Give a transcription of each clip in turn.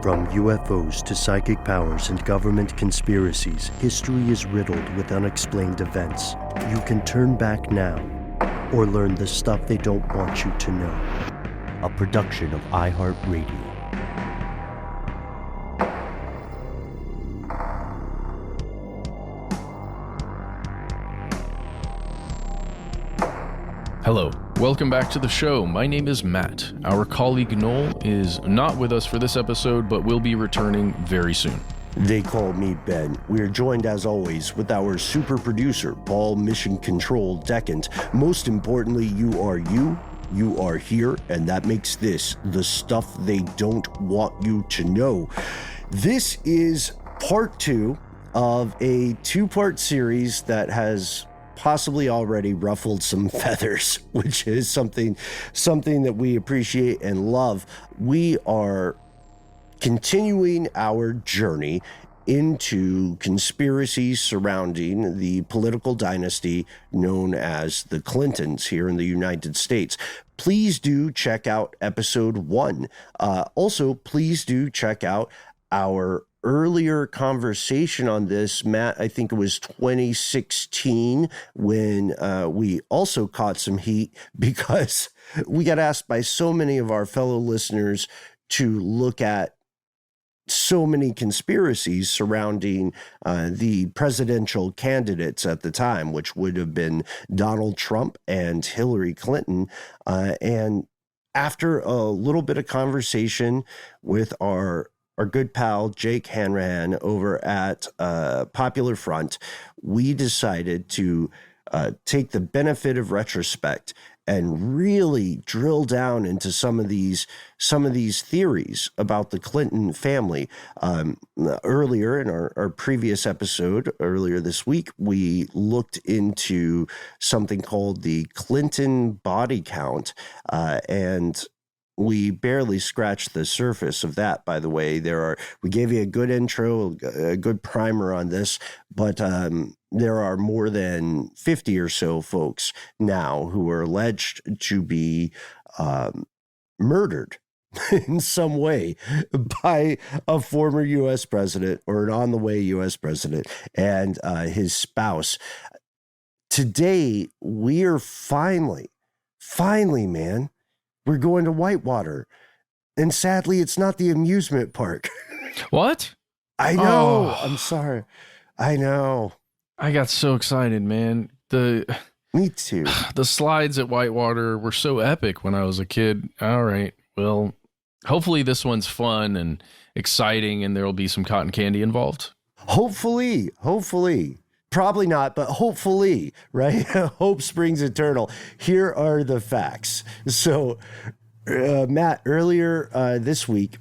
From UFOs to psychic powers and government conspiracies, history is riddled with unexplained events. You can turn back now or learn the stuff they don't want you to know. A production of iHeartRadio. Hello, welcome back to the show. My name is Matt. Our colleague Noel is not with us for this episode, but will be returning very soon. They call me Ben. We are joined, as always, with our super producer, Paul Mission Control Decant. Most importantly, you are here, and that makes this the stuff they don't want you to know. This is part 2 of a 2-part series that has possibly already ruffled some feathers, which is something that we appreciate and love. We are continuing our journey into conspiracies surrounding the political dynasty known as the Clintons here in the United States. Please do check out episode 1. Also, please do check out our earlier conversation on this, Matt. I think it was 2016 when we also caught some heat because we got asked by so many of our fellow listeners to look at so many conspiracies surrounding the presidential candidates at the time, which would have been Donald Trump and Hillary Clinton. And after a little bit of conversation with our good pal Jake Hanrahan over at Popular Front, we decided to take the benefit of retrospect and really drill down into some of these theories about the Clinton family. Earlier in our previous episode, earlier this week, we looked into something called the Clinton body count, and we barely scratched the surface of that, by the way. We gave you a good intro, a good primer on this, but there are more than 50 or so folks now who are alleged to be murdered in some way by a former U.S. president or an on-the-way U.S. president and his spouse. Today, we are finally, man, we're going to Whitewater. And sadly, it's not the amusement park. What? I know. I'm sorry. I know. I got so excited, man. Me too. The slides at Whitewater were so epic when I was a kid. All right. Well, hopefully this one's fun and exciting and there'll be some cotton candy involved. Hopefully. Probably not, but hopefully, right? Hope springs eternal. Here are the facts. So, Matt, earlier this week,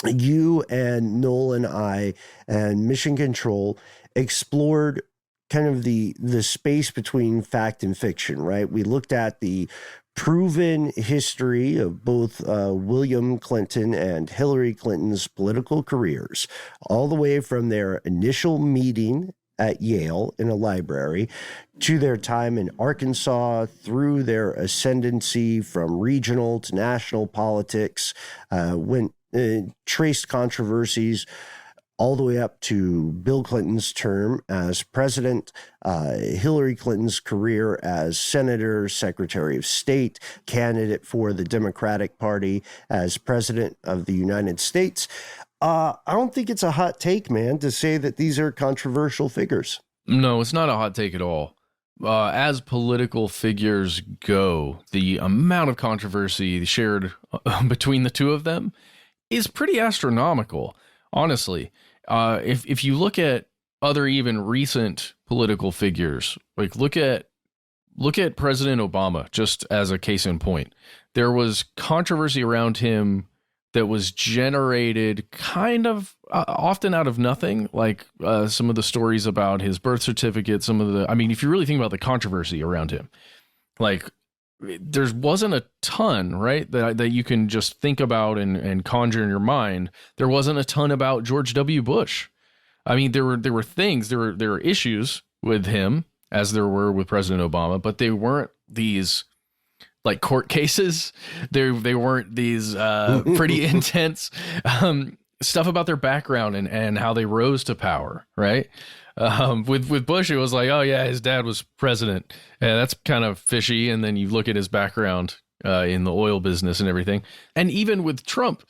you and Noel and I and Mission Control explored kind of the space between fact and fiction, right? We looked at the proven history of both William Clinton and Hillary Clinton's political careers, all the way from their initial meeting at Yale in a library to their time in Arkansas, through their ascendancy from regional to national politics, traced controversies all the way up to Bill Clinton's term as president, Hillary Clinton's career as senator, secretary of state, candidate for the Democratic Party as president of the United States. I don't think it's a hot take, man, to say that these are controversial figures. No, it's not a hot take at all. As political figures go, the amount of controversy shared between the two of them is pretty astronomical, honestly. If you look at other even recent political figures, like look at President Obama, just as a case in point. There was controversy around him that was generated kind of often out of nothing, like some of the stories about his birth certificate, if you really think about the controversy around him, like there wasn't a ton, right, that you can just think about and conjure in your mind. There wasn't a ton about George W. Bush. I mean, there were things, there were issues with him, as there were with President Obama, but they weren't these like court cases. They weren't these pretty intense stuff about their background and how they rose to power, right? With Bush, it was like, oh yeah, his dad was president. Yeah, that's kind of fishy. And then you look at his background in the oil business and everything. And even with Trump,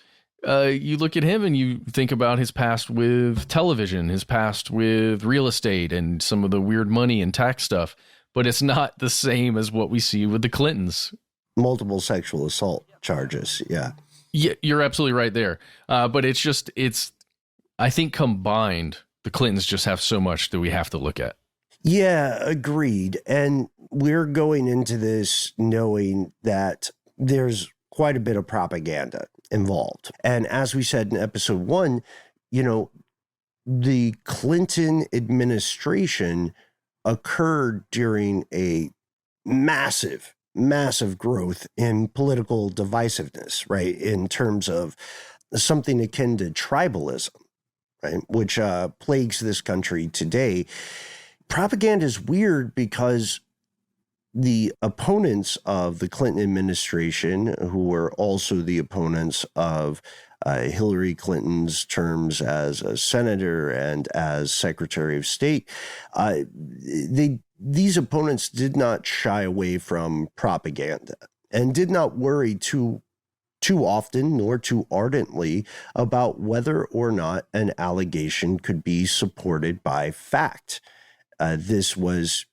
you look at him and you think about his past with television, his past with real estate and some of the weird money and tax stuff. But it's not the same as what we see with the Clintons. Multiple sexual assault charges. Yeah. Yeah, you're absolutely right there. But I think combined, the Clintons just have so much that we have to look at. Yeah, agreed. And we're going into this knowing that there's quite a bit of propaganda involved. And as we said in episode 1, the Clinton administration occurred during a massive growth in political divisiveness, right? In terms of something akin to tribalism, right? Which plagues this country today. Propaganda is weird because the opponents of the Clinton administration, who were also the opponents of Hillary Clinton's terms as a senator and as Secretary of State, these opponents did not shy away from propaganda and did not worry too often nor too ardently about whether or not an allegation could be supported by fact. This was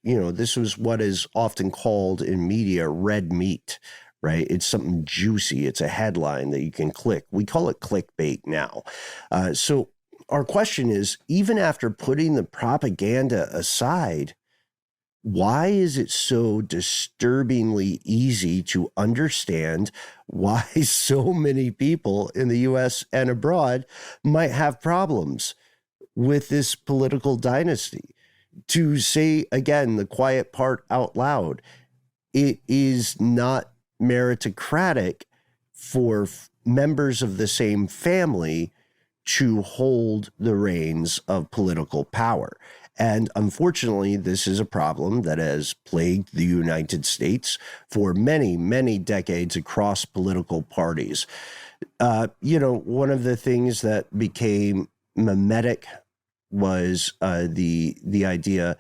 what is often called in media red meat, right? It's something juicy. It's a headline that you can click. We call it clickbait now. So our question is, even after putting the propaganda aside, why is it so disturbingly easy to understand why so many people in the U.S. and abroad might have problems with this political dynasty? To say, again, the quiet part out loud, it is not meritocratic for members of the same family to hold the reins of political power. And unfortunately, this is a problem that has plagued the United States for many, many decades across political parties. One of the things that became mimetic was the idea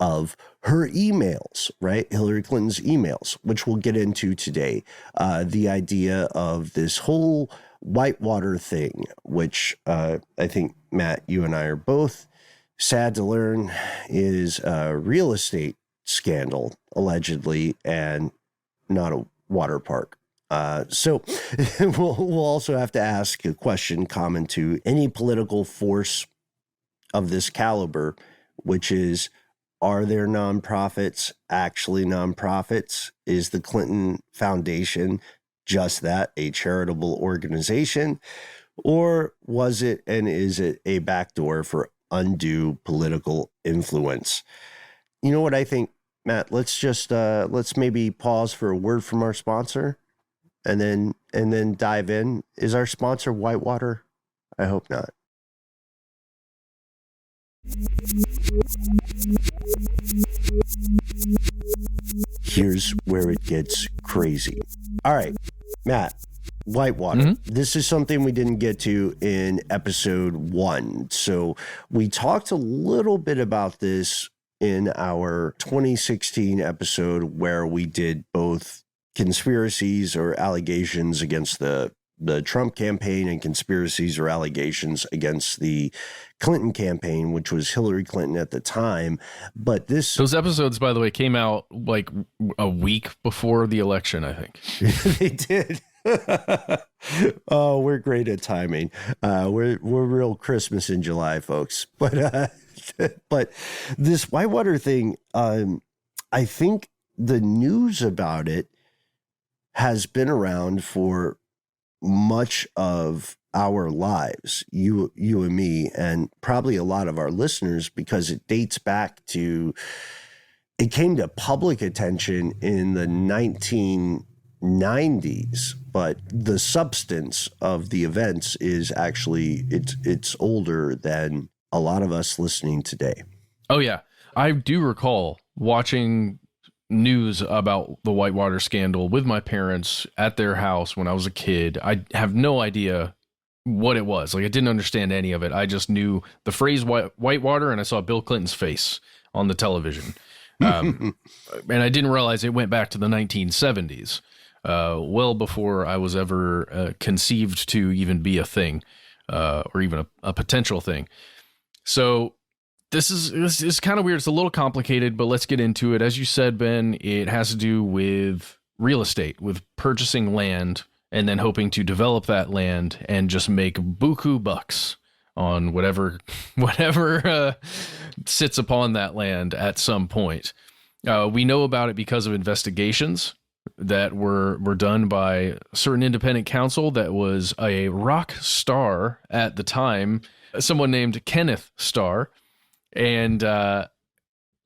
of her emails, right? Hillary Clinton's emails, which we'll get into today. The idea of this whole Whitewater thing, which I think, Matt, you and I are both sad to learn is a real estate scandal, allegedly, and not a water park. So we'll also have to ask a question common to any political force of this caliber, which is, are there nonprofits actually nonprofits? Is the Clinton Foundation just that, a charitable organization? Or was it and is it a backdoor for undue political influence? You know what I think, Matt? Let's maybe pause for a word from our sponsor and then dive in. Is our sponsor Whitewater? I hope not. Here's where it gets crazy. All right, Matt, Whitewater. Mm-hmm. This is something we didn't get to in episode 1. So we talked a little bit about this in our 2016 episode where we did both conspiracies or allegations against the Trump campaign and conspiracies or allegations against the Clinton campaign, which was Hillary Clinton at the time. But those episodes, by the way, came out like a week before the election, I think. They did. Oh, we're great at timing. We're real Christmas in July, folks. But this Whitewater thing, I think the news about it has been around for much of our lives, you and me, and probably a lot of our listeners, because it dates back to, it came to public attention in the 1990s, but the substance of the events is actually, it's older than a lot of us listening today. Oh yeah. I do recall watching news about the Whitewater scandal with my parents at their house when I was a kid. I have no idea what it was. Like, I didn't understand any of it. I just knew the phrase Whitewater, and I saw Bill Clinton's face on the television. And I didn't realize it went back to the 1970s, well before I was ever conceived to even be a thing, or even a potential thing. So this is kind of weird. It's a little complicated, but let's get into it. As you said, Ben, it has to do with real estate, with purchasing land and then hoping to develop that land and just make buku bucks on whatever sits upon that land at some point. We know about it because of investigations that were done by a certain independent counsel that was a rock star at the time, someone named Kenneth Starr. And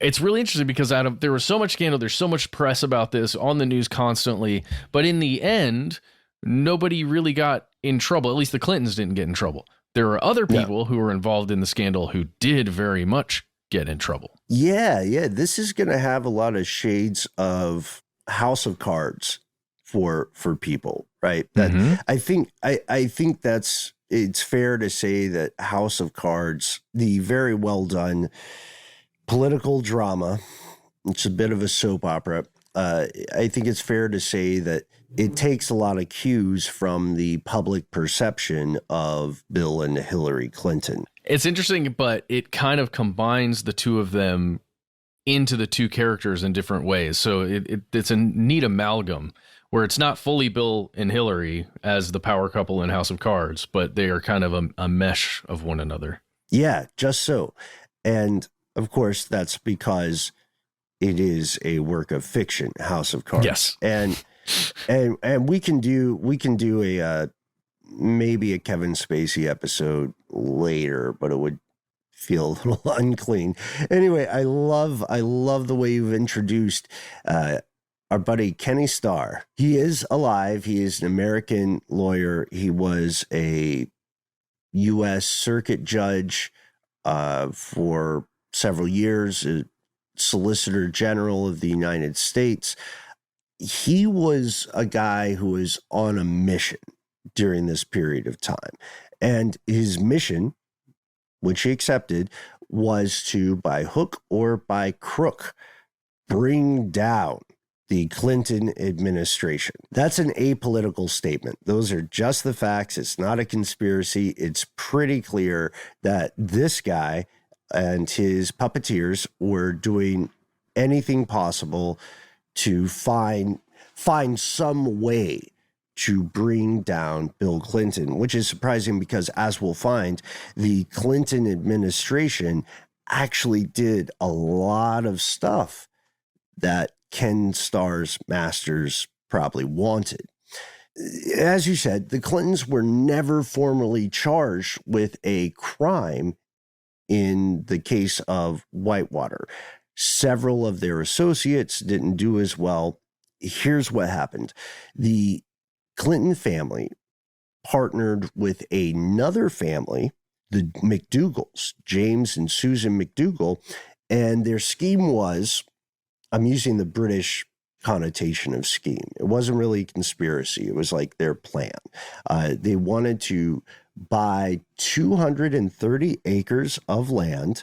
it's really interesting because there was so much scandal, there's so much press about this on the news constantly, but in the end, nobody really got in trouble. At least the Clintons didn't get in trouble. There are other people who were involved in the scandal who did very much get in trouble. Yeah. This is going to have a lot of shades of House of Cards for people, right? That I think it's fair to say that House of Cards, the very well done political drama, it's a bit of a soap opera. I think it's fair to say that it takes a lot of cues from the public perception of Bill and Hillary Clinton. It's interesting, but it kind of combines the two of them into the two characters in different ways. So it's a neat amalgam where it's not fully Bill and Hillary as the power couple in House of Cards, but they are kind of a mesh of one another. Yeah, just so. And of course, that's because it is a work of fiction, House of Cards. Yes. And we can do a maybe a Kevin Spacey episode later, but it would feel a little unclean. Anyway, I love the way you've introduced our buddy Kenny Starr. He is alive. He is an American lawyer. He was a U.S. circuit judge for several years, a Solicitor General of the United States. He was a guy who was on a mission during this period of time. And his mission, which he accepted, was to, by hook or by crook, bring down the Clinton administration. That's an apolitical statement. Those are just the facts. It's not a conspiracy. It's pretty clear that this guy and his puppeteers were doing anything possible to find some way to bring down Bill Clinton, which is surprising because, as we'll find, the Clinton administration actually did a lot of stuff that Ken Starr's masters probably wanted. As you said, the Clintons were never formally charged with a crime in the case of Whitewater. Several of their associates didn't do as well. Here's what happened. The Clinton family partnered with another family, the McDougalls, James and Susan McDougall, and their scheme was, I'm using the British connotation of scheme. It wasn't really a conspiracy. It was like their plan. They wanted to buy 230 acres of land,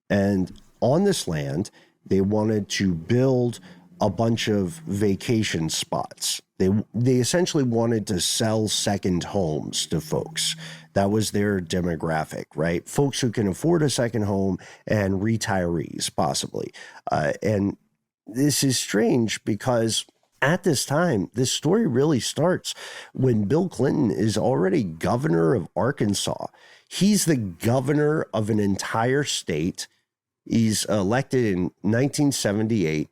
and on this land, they wanted to build a bunch of vacation spots. They essentially wanted to sell second homes to folks. That was their demographic, right? Folks who can afford a second home and retirees, possibly. And this is strange because at this time, this story really starts when Bill Clinton is already governor of Arkansas. He's the governor of an entire state. He's elected in 1978.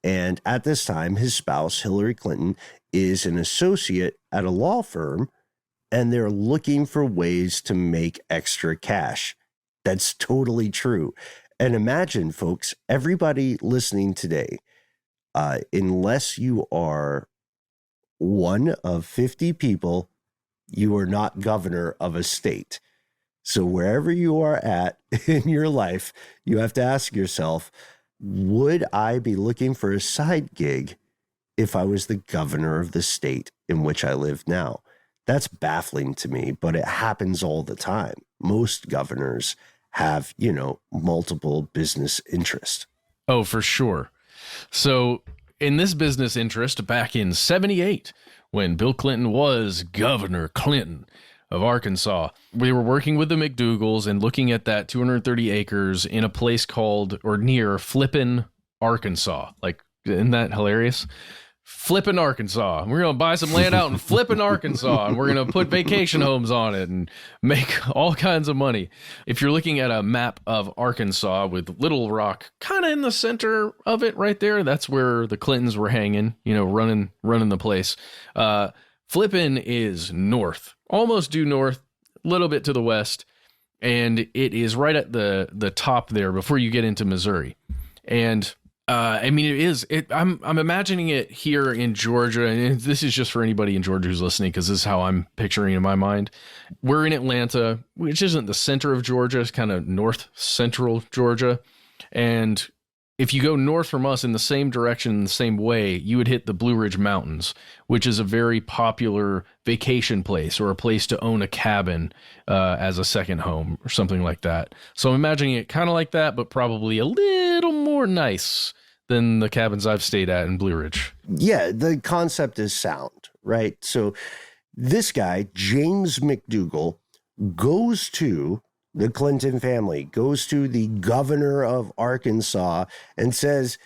And at this time, his spouse, Hillary Clinton, is an associate at a law firm, and they're looking for ways to make extra cash. That's totally true. And imagine, folks, everybody listening today, unless you are one of 50 people, you are not governor of a state. So wherever you are at in your life, you have to ask yourself, would I be looking for a side gig if I was the governor of the state in which I live now? That's baffling to me, but it happens all the time. Most governors have, multiple business interests. Oh, for sure. So in this business interest back in 78, when Bill Clinton was Governor Clinton of Arkansas, we were working with the McDougalls and looking at that 230 acres in a place called or near Flippin, Arkansas. Like, isn't that hilarious? Flippin, Arkansas. We're going to buy some land out in Flippin, Arkansas, and we're going to put vacation homes on it and make all kinds of money. If you're looking at a map of Arkansas with Little Rock kind of in the center of it right there, that's where the Clintons were hanging, running the place. Flippin is north, almost due north, a little bit to the west, and it is right at the top there before you get into Missouri. And it is. I'm imagining it here in Georgia, and this is just for anybody in Georgia who's listening, because this is how I'm picturing it in my mind. We're in Atlanta, which isn't the center of Georgia; it's kind of north central Georgia. And if you go north from us in the same direction, in the same way, you would hit the Blue Ridge Mountains, which is a very popular vacation place or a place to own a cabin as a second home or something like that. So I'm imagining it kind of like that, but probably a little more nice than the cabins I've stayed at in Blue Ridge. Yeah, the concept is sound, right? So this guy, James McDougall, goes to the Clinton family, goes to the governor of Arkansas and says,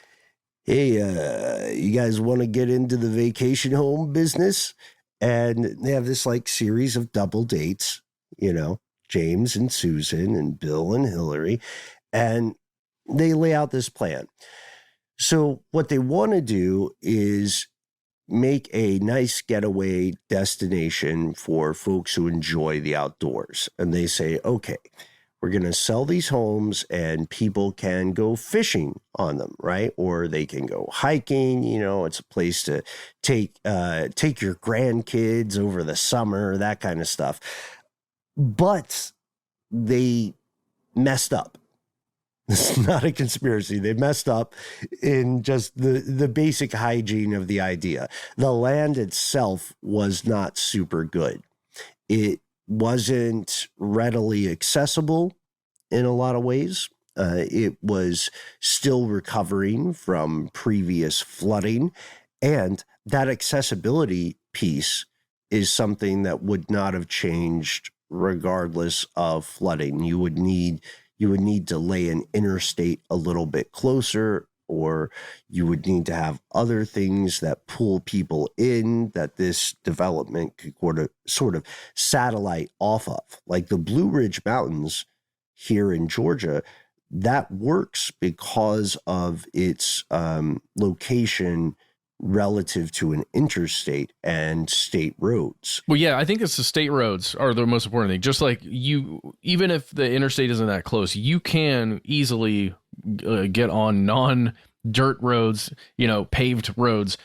hey, you guys want to get into the vacation home business? And they have this series of double dates, James and Susan and Bill and Hillary, and they lay out this plan. So what they want to do is make a nice getaway destination for folks who enjoy the outdoors. And they say, okay, we're going to sell these homes and people can go fishing on them, right? Or they can go hiking. It's a place to take your grandkids over the summer, that kind of stuff. But they messed up. This is not a conspiracy. They messed up in just the basic hygiene of the idea. The land itself was not super good. It wasn't readily accessible in a lot of ways. It was still recovering from previous flooding. And that accessibility piece is something that would not have changed regardless of flooding. You would need to lay an interstate a little bit closer, or you would need to have other things that pull people in that this development could sort of satellite off of. Like the Blue Ridge Mountains here in Georgia, that works because of its location relative to an interstate and state roads. Well, yeah, I think it's the state roads are the most important thing. Just like even if the interstate isn't that close, you can easily get on non-dirt roads, paved roads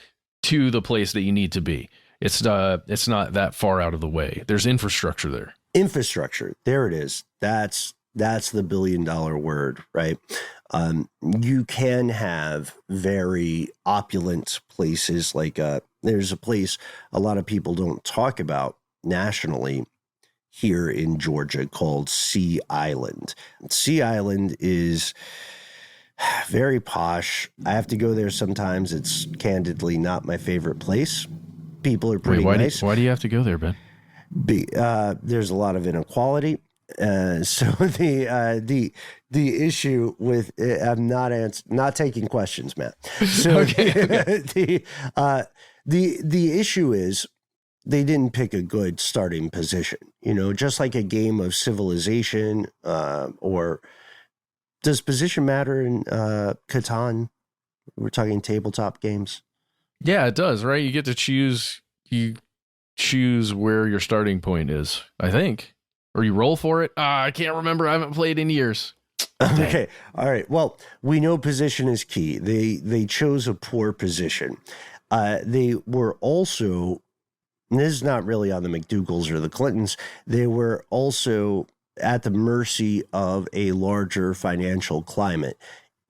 to the place that you need to be. It's not that far out of the way. There's infrastructure there. Infrastructure. There it is. That's the billion-dollar word, right? You can have very opulent places there's a place a lot of people don't talk about nationally here in Georgia called Sea Island. Sea Island is very posh. I have to go there sometimes. It's candidly not my favorite place. People are pretty nice. Why do you have to go there, Ben? There's a lot of inequality. So the issue with I'm not taking questions, Matt. So okay. the issue is they didn't pick a good starting position. Just like a game of Civilization, or does position matter in Catan? We're talking tabletop games. Yeah, it does, right? You get to choose. You choose where your starting point is, I think. Or you roll for it? I can't remember. I haven't played in years. Okay. All right. Well, we know position is key. They chose a poor position. They were also, and this is not really on the McDougalls or the Clintons, they were also at the mercy of a larger financial climate.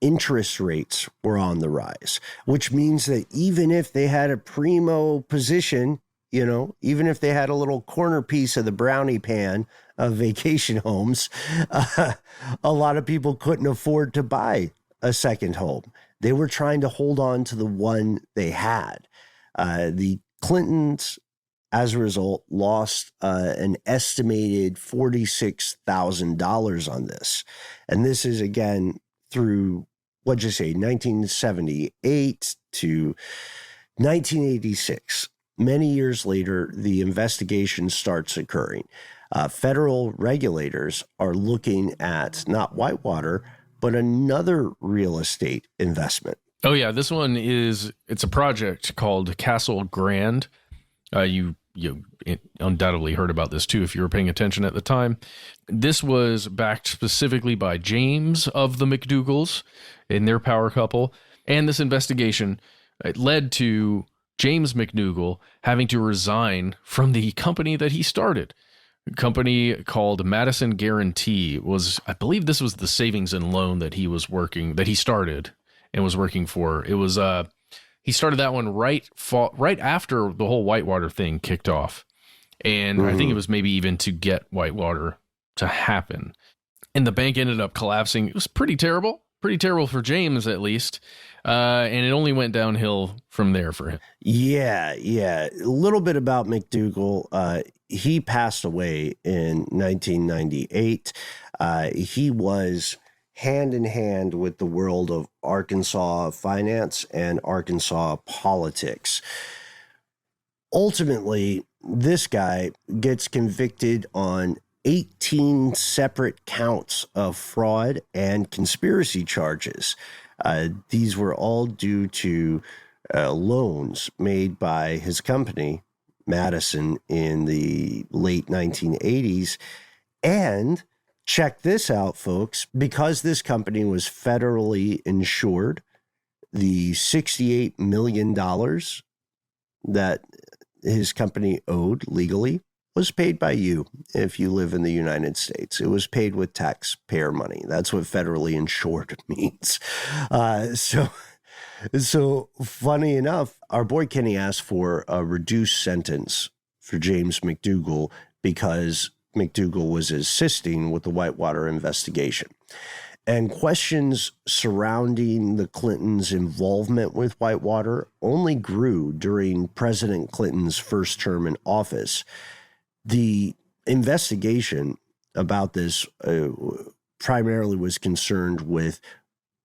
interest rates were on the rise, which means that even if they had a primo position, even if they had a little corner piece of the brownie pan of vacation homes, a lot of people couldn't afford to buy a second home. They were trying to hold on to the one they had. The Clintons, as a result, lost an estimated $46,000 on this. And this is, again, through, 1978 to 1986. Many years later, the investigation starts occurring. Federal regulators are looking at not Whitewater, but another real estate investment. Oh, yeah. This one it's a project called Castle Grand. You undoubtedly heard about this too if you were paying attention at the time. This was backed specifically by James of the McDougalls and their power couple. And this investigation led to James McDougall having to resign from the company that he started. A company called Madison Guarantee I believe this was the savings and loan that he started and was working for. It was, he started that one right after the whole Whitewater thing kicked off. And I think it was maybe even to get Whitewater to happen. And the bank ended up collapsing. It was pretty terrible for James, at least. And it only went downhill from there for him. Yeah. A little bit about McDougall. He passed away in 1998. He was hand in hand with the world of Arkansas finance and Arkansas politics. Ultimately, this guy gets convicted on 18 separate counts of fraud and conspiracy charges. These were all due to loans made by his company, Madison, in the late 1980s. And check this out, folks, because this company was federally insured, the $68 million that his company owed legally was paid by you if you live in the United States. It was paid with taxpayer money. That's what federally insured means. So funny enough, our boy Kenny asked for a reduced sentence for James McDougall because McDougall was assisting with the Whitewater investigation. And questions surrounding the Clintons' involvement with Whitewater only grew during President Clinton's first term in office. The investigation about this primarily was concerned with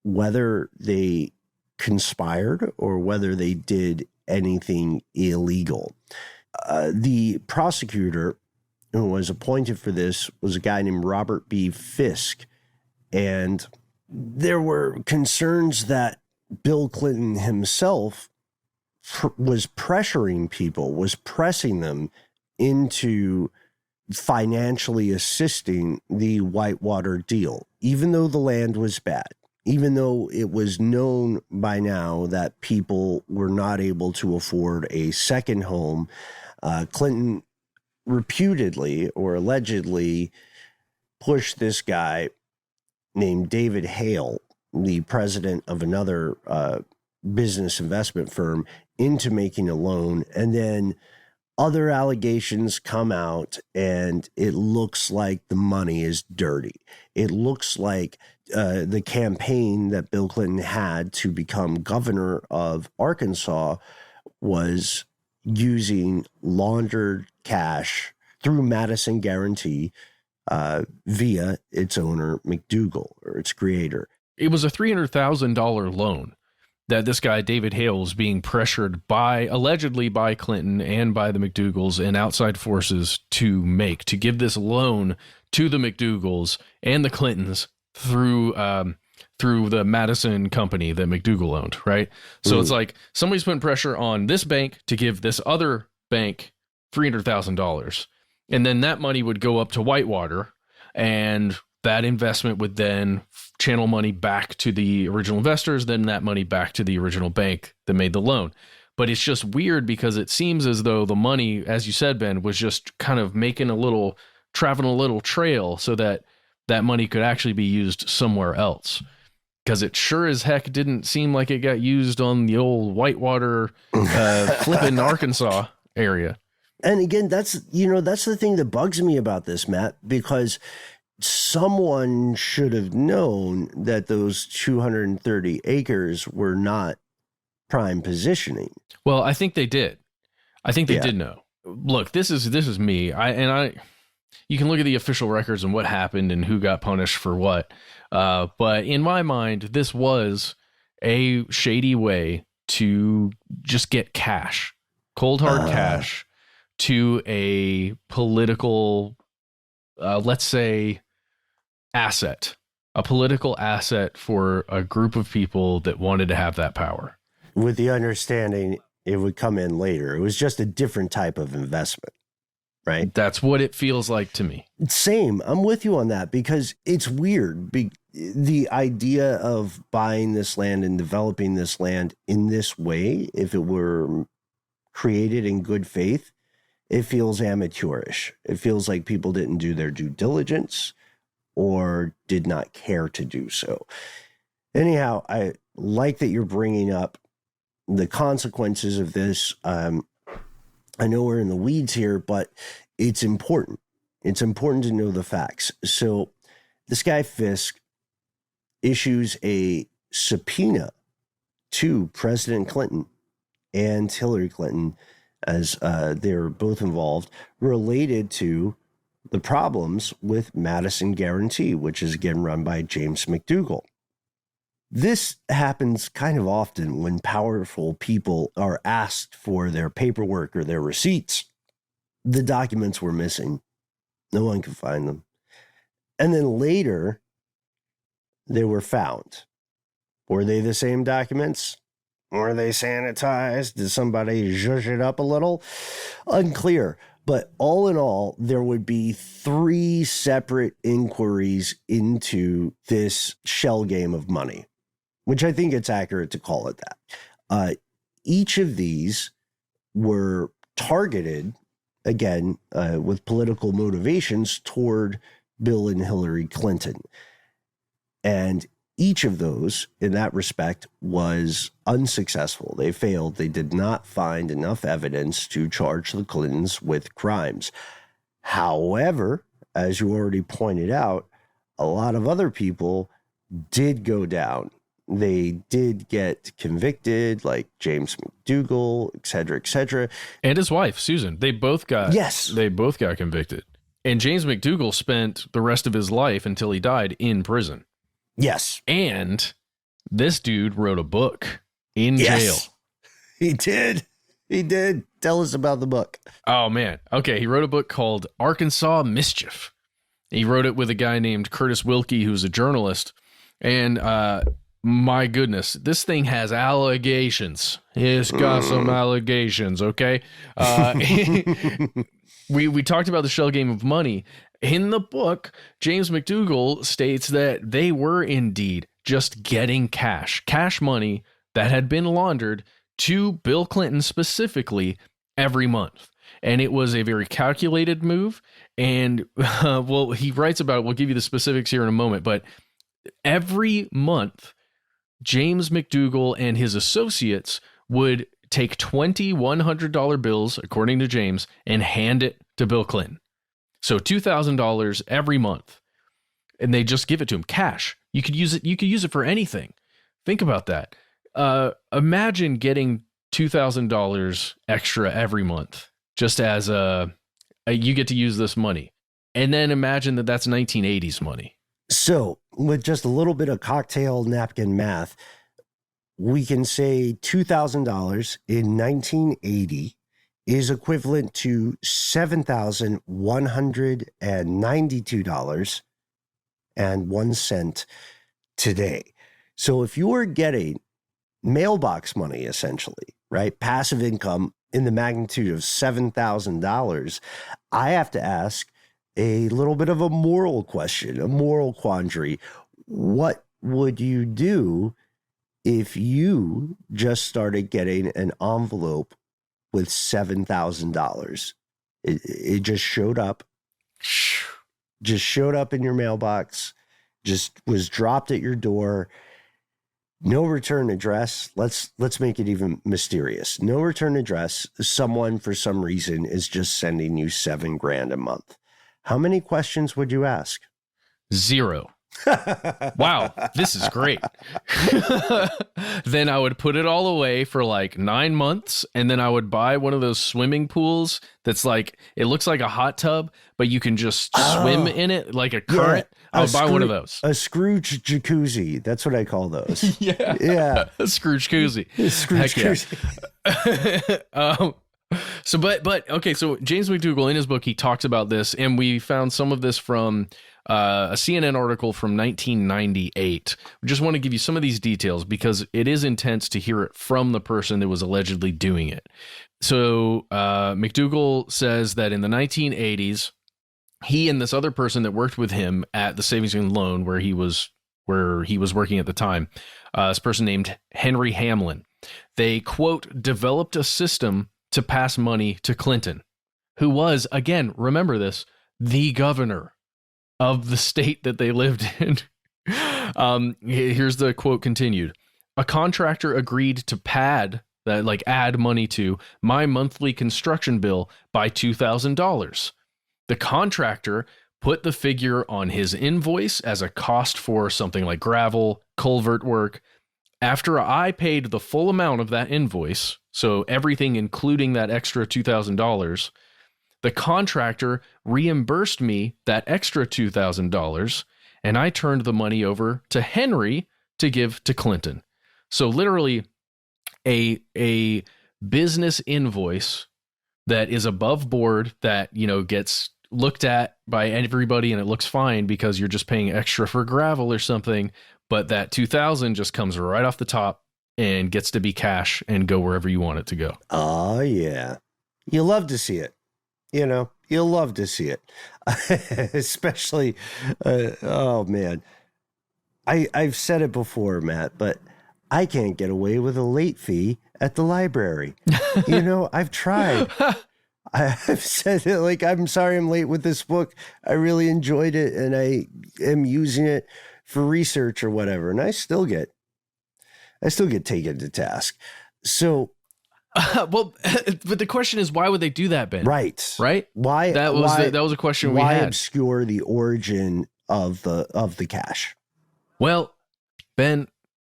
whether they conspired or whether they did anything illegal. The prosecutor who was appointed for this was a guy named Robert B. Fisk. And there were concerns that Bill Clinton himself was pressuring people, was pressing them into financially assisting the Whitewater deal, even though the land was bad, even though it was known by now that people were not able to afford a second home. Clinton reputedly or allegedly pushed this guy named David Hale, the president of another business investment firm, into making a loan. And then other allegations come out and it looks like the money is dirty. It looks like the campaign that Bill Clinton had to become governor of Arkansas was using laundered cash through Madison Guarantee via its owner, McDougall, or its creator. It was a $300,000 loan that this guy, David Hale, was being pressured allegedly by Clinton and by the McDougalls and outside forces to give this loan to the McDougalls and the Clintons through the Madison company that McDougall owned, right? So It's like somebody's putting pressure on this bank to give this other bank $300,000. And then that money would go up to Whitewater, and that investment would then channel money back to the original investors, then that money back to the original bank that made the loan. But it's just weird because it seems as though the money, as you said, Ben, was just kind of traveling a little trail so that that money could actually be used somewhere else. because it sure as heck didn't seem like it got used on the old Whitewater, flipping Arkansas area. And again, that's the thing that bugs me about this, Matt, because someone should have known that those 230 acres were not prime positioning. Well, I think they did. I think they did know. Look, this is me. You can look at the official records and what happened and who got punished for what. But in my mind, this was a shady way to just get cash, cold hard cash, to a political, let's say, asset, a political asset for a group of people that wanted to have that power. With the understanding it would come in later. It was just a different type of investment, right? That's what it feels like to me. Same. I'm with you on that because it's weird. The idea of buying this land and developing this land in this way, if it were created in good faith, it feels amateurish. It feels like people didn't do their due diligence or did not care to do so. Anyhow, I like that you're bringing up the consequences of this. I know we're in the weeds here, but it's important. It's important to know the facts. So this guy Fisk issues a subpoena to President Clinton and Hillary Clinton, as they're both involved, related to the problems with Madison Guarantee, which is again run by James McDougall. This happens kind of often when powerful people are asked for their paperwork or their receipts. The documents were missing. No one could find them. And then later, they were found. Were they the same documents? Were they sanitized? Did somebody zhuzh it up a little? Unclear. But all in all, there would be 3 separate inquiries into this shell game of money, which I think it's accurate to call it that. Each of these were targeted, again, with political motivations toward Bill and Hillary Clinton. And each of those, in that respect, was unsuccessful. They failed. They did not find enough evidence to charge the Clintons with crimes. However, as you already pointed out, a lot of other people did go down. They did get convicted, like James McDougall, et cetera, et cetera. And his wife, Susan. They both got convicted. And James McDougall spent the rest of his life until he died in prison. Yes. And this dude wrote a book in jail. He did. He did. Tell us about the book. Oh, man. Okay. He wrote a book called Arkansas Mischief. He wrote it with a guy named Curtis Wilkie, who's a journalist. And my goodness, this thing has allegations. It's got some allegations, okay? We talked about the shell game of money. In the book, James McDougall states that they were indeed just getting cash money that had been laundered to Bill Clinton specifically every month. And it was a very calculated move. And, well, he writes about it. We'll give you the specifics here in a moment. But every month, James McDougall and his associates would take 20 $100 bills, according to James, and hand it to Bill Clinton. So $2,000 every month, and they just give it to him cash. You could use it. You could use it for anything. Think about that. Imagine getting $2,000 extra every month, just as you get to use this money, and then imagine that that's 1980s money. So, with just a little bit of cocktail napkin math, we can say $2,000 in 1980 is equivalent to $7,192.01 today. So if you are getting mailbox money, essentially, right, passive income in the magnitude of $7,000, I have to ask a little bit of a moral question, a moral quandary. What would you do if you just started getting an envelope with $7,000? It just showed up in your mailbox, just was dropped at your door, No return address. Let's make it even mysterious. No return address. Someone for some reason is just sending you $7,000 a month. How many questions would you ask? 0. Wow, this is great. Then I would put it all away for like 9 months, and then I would buy one of those swimming pools that's like, it looks like a hot tub, but you can just swim in it like a current. Yeah, I would buy one of those. A Scrooge jacuzzi. That's what I call those. Yeah. A Scrooge jacuzzi. Scrooge jacuzzi. Okay, so James McDougall, in his book, he talks about this, and we found some of this from a CNN article from 1998. We just want to give you some of these details because it is intense to hear it from the person that was allegedly doing it. So McDougall says that in the 1980s, he and this other person that worked with him at the Savings and Loan where he was working at the time, this person named Henry Hamlin, they, quote, developed a system to pass money to Clinton, who was, again, remember this, the governor of the state that they lived in. Here's the quote continued. A contractor agreed to add money to my monthly construction bill by $2,000. The contractor put the figure on his invoice as a cost for something like gravel, culvert work. After I paid the full amount of that invoice, so everything including that extra $2,000, the contractor reimbursed me that extra $2,000, and I turned the money over to Henry to give to Clinton. So literally a business invoice that is above board that, gets looked at by everybody and it looks fine because you're just paying extra for gravel or something, but that $2,000 just comes right off the top and gets to be cash and go wherever you want it to go. Oh, yeah. You love to see it. You'll love to see it. Especially, oh, man. I've said it before, Matt, but I can't get away with a late fee at the library. I've tried. I've said it like, I'm sorry I'm late with this book. I really enjoyed it, and I am using it for research or whatever, and I still get taken to task. So, but the question is, why would they do that, Ben? Right. Why? That was a question we had. Why obscure the origin of the cash? Well, Ben,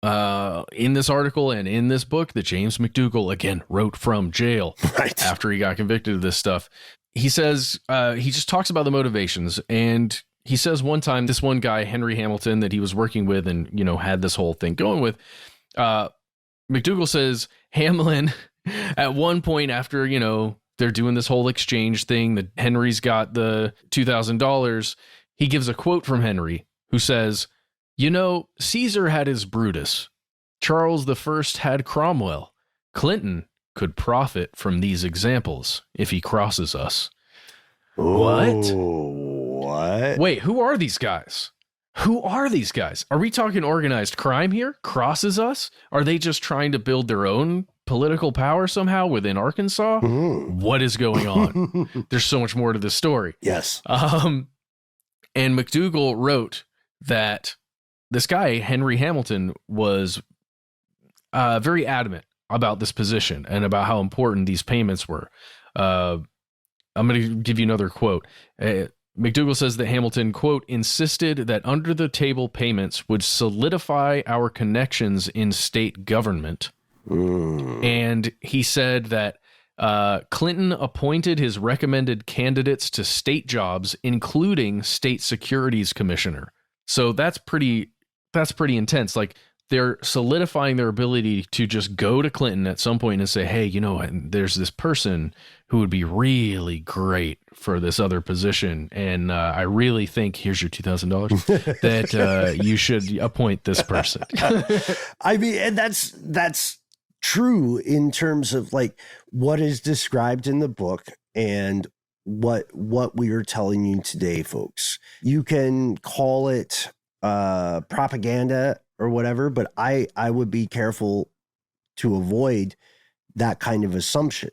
in this article and in this book that James McDougall again wrote from jail after he got convicted of this stuff, he says he just talks about the motivations, and he says one time this one guy, Henry Hamilton, that he was working with and had this whole thing going with, McDougall says Hamlin at one point after they're doing this whole exchange thing that Henry's got the $2,000, he gives a quote from Henry who says, Caesar had his Brutus. Charles I had Cromwell. Clinton could profit from these examples if he crosses us. What? Wait, who are these guys? Are we talking organized crime here? Crosses us? Are they just trying to build their own political power somehow within Arkansas? What is going on? There's so much more to this story. Yes. And McDougall wrote that this guy, Henry Hamilton, was very adamant about this position and about how important these payments were. I'm going to give you another quote. McDougall says that Hamilton, quote, insisted that under-the-table payments would solidify our connections in state government. And he said that Clinton appointed his recommended candidates to state jobs, including state securities commissioner. So that's pretty intense. Like, they're solidifying their ability to just go to Clinton at some point and say, hey, there's this person who would be really great for this other position. And I really think, here's your $2,000, that you should appoint this person. I mean, and that's true in terms of like what is described in the book and what we are telling you today, folks. You can call it propaganda or whatever, but I would be careful to avoid that kind of assumption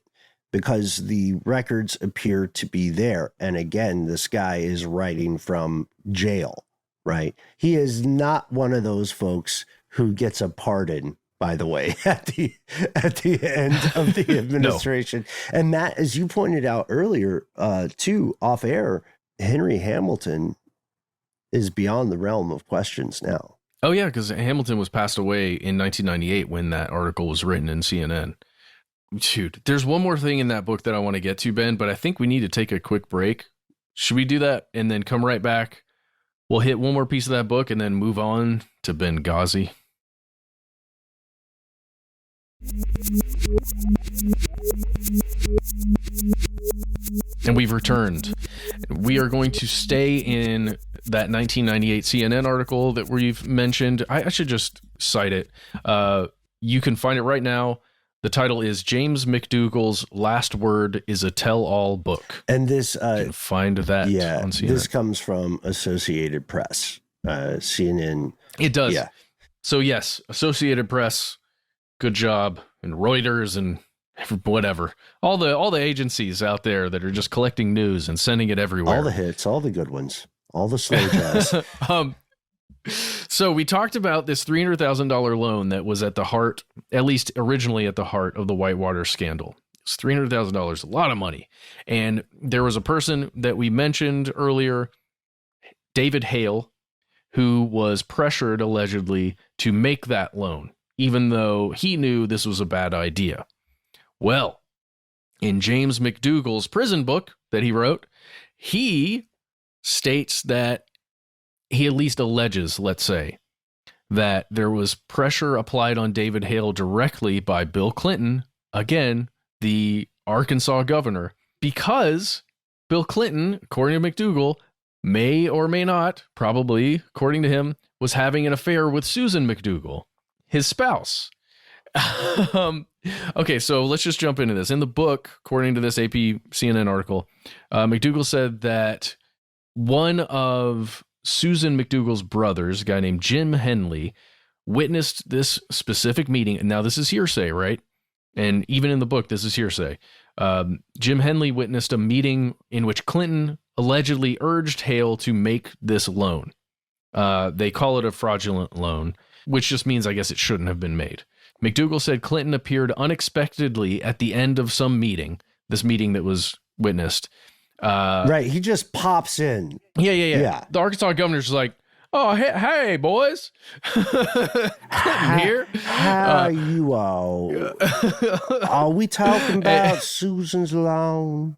because the records appear to be there. And again, this guy is writing from jail, right? He is not one of those folks who gets a pardon, by the way, at the end of the administration. No. And Matt, as you pointed out earlier, too, off air, Henry Hamilton is beyond the realm of questions now. Oh, yeah, because Hamilton was passed away in 1998 when that article was written in CNN. Shoot, there's one more thing in that book that I want to get to, Ben, but I think we need to take a quick break. Should we do that and then come right back? We'll hit one more piece of that book and then move on to Benghazi. And we've returned. We are going to stay in that 1998 CNN article that we've mentioned. I should just cite it. You can find it right now. The title is James McDougall's Last Word is a Tell-All Book. And this... you can find that on CNN. This comes from Associated Press. CNN... It does. Yeah. So yes, Associated Press, good job. And Reuters and whatever. All the agencies out there that are just collecting news and sending it everywhere. All the hits, all the good ones. All the slow jazz. So we talked about this $300,000 loan that was at the heart, at least originally at the heart of the Whitewater scandal. It's $300,000, a lot of money. And there was a person that we mentioned earlier, David Hale, who was pressured allegedly to make that loan, even though he knew this was a bad idea. Well, in James McDougall's prison book that he wrote, he states that he at least alleges, let's say, that there was pressure applied on David Hale directly by Bill Clinton, again, the Arkansas governor, because Bill Clinton, according to McDougall, may or may not, probably, according to him, was having an affair with Susan McDougall, his spouse. Okay, so let's just jump into this. In the book, according to this AP CNN article, McDougall said that one of Susan McDougall's brothers, a guy named Jim Henley, witnessed this specific meeting. And now this is hearsay, right? And even in the book, this is hearsay. Jim Henley witnessed a meeting in which Clinton allegedly urged Hale to make this loan. They call it a fraudulent loan, which just means, I guess, it shouldn't have been made. McDougall said Clinton appeared unexpectedly at the end of some meeting, this meeting that was witnessed. Right, he just pops in. Yeah. The Arkansas governor's like, oh, hey, boys. Clinton here. How you all? Are we talking about Susan's loan?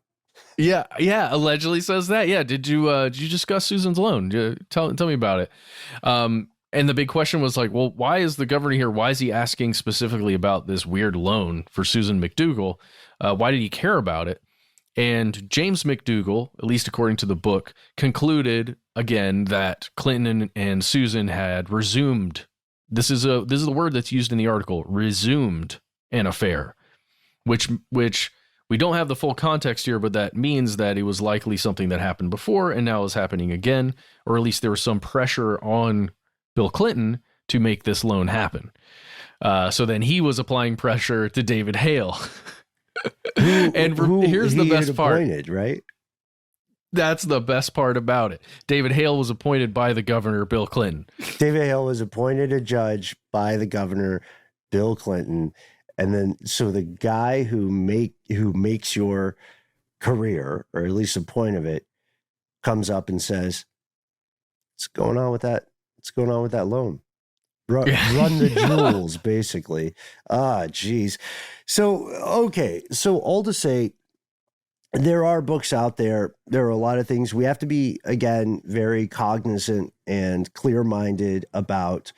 Yeah, allegedly says that. Yeah, did you discuss Susan's loan? Tell me about it. And the big question was like, well, why is the governor here? Why is he asking specifically about this weird loan for Susan McDougall? Why did he care about it? And James McDougall, at least according to the book, concluded again that Clinton and Susan had resumed. This is the word that's used in the article, resumed an affair, which we don't have the full context here, but that means that it was likely something that happened before and now is happening again, or at least there was some pressure on Bill Clinton to make this loan happen. So then he was applying pressure to David Hale. Here's the best part, right? That's the best part about it. David Hale was appointed by the governor, Bill Clinton. David Hale was appointed a judge by the governor, Bill Clinton. And then, so the guy who makes your career, or at least a point of it, comes up and says, what's going on with that? What's going on with that loan? Run the jewels, basically. Geez. So, okay. So all to say, there are books out there. There are a lot of things. We have to be, again, very cognizant and clear-minded about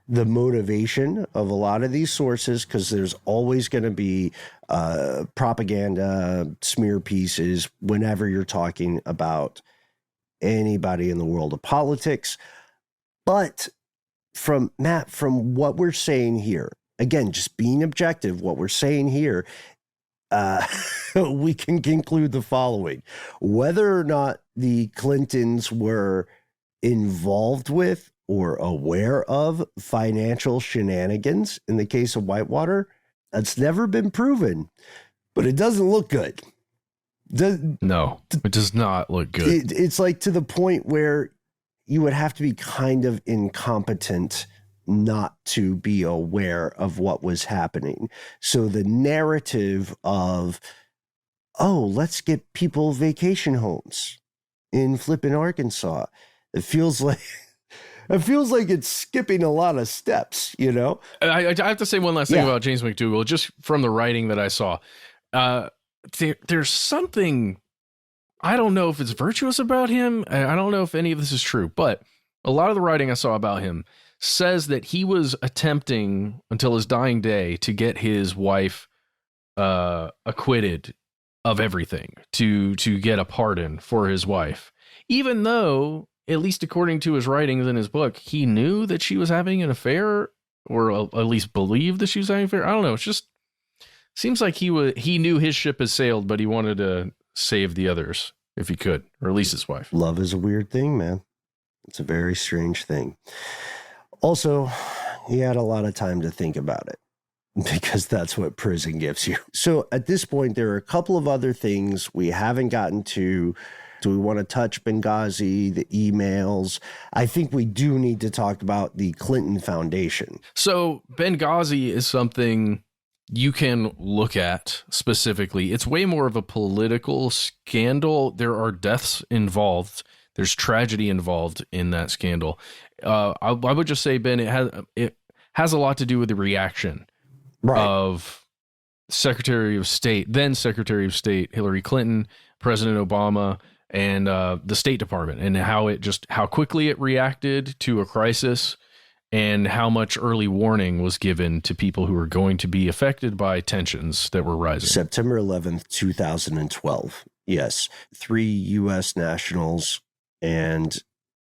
the motivation of a lot of these sources, because there's always going to be propaganda, smear pieces, whenever you're talking about anybody in the world of politics. But from what we're saying here, again, just being objective, what we're saying here, we can conclude the following: whether or not the Clintons were involved with or aware of financial shenanigans in the case of Whitewater, that's never been proven, but it doesn't look good. No, it does not look good. It's like to the point where you would have to be kind of incompetent not to be aware of what was happening. So the narrative of, oh, let's get people vacation homes in flippin' Arkansas, it feels like it's skipping a lot of steps, you know? I have to say one last thing about James McDougall, just from the writing that I saw. There's something, I don't know if it's virtuous about him. I don't know if any of this is true, but a lot of the writing I saw about him says that he was attempting until his dying day to get his wife acquitted of everything, to get a pardon for his wife, even though, at least according to his writings in his book, he knew that she was having an affair, or at least believed that she was having an affair. I don't know. It's just seems like he knew his ship has sailed, but he wanted to save the others if he could, or at least his wife. Love is a weird thing, man. It's a very strange thing. Also, he had a lot of time to think about it, because that's what prison gives you. So at this point, there are a couple of other things we haven't gotten to. Do we want to touch Benghazi, the emails? I think we do need to talk about the Clinton Foundation. So Benghazi is something you can look at specifically. It's way more of a political scandal. There are deaths involved. There's tragedy involved in that scandal. I would just say, Ben, it has a lot to do with the reaction of Secretary of State, then Secretary of State Hillary Clinton, President Obama, and the State Department, and how quickly it reacted to a crisis, and how much early warning was given to people who were going to be affected by tensions that were rising. September 11th, 2012. Yes. 3 U.S. nationals and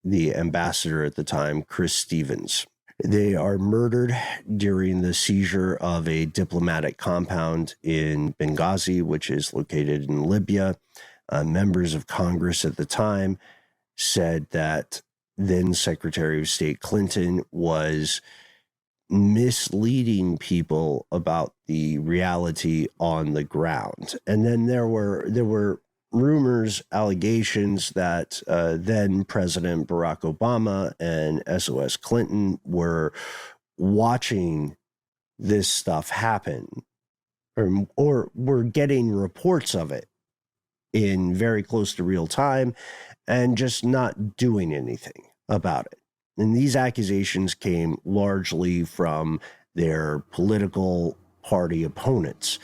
the ambassador at the time, Chris Stevens. They are murdered during the seizure of a diplomatic compound in Benghazi, which is located in Libya. Members of Congress at the time said that then Secretary of State Clinton was misleading people about the reality on the ground. And then there were rumors, allegations that then President Barack Obama and SOS Clinton were watching this stuff happen, or were getting reports of it in very close to real time and just not doing anything about it. And these accusations came largely from their political party opponents.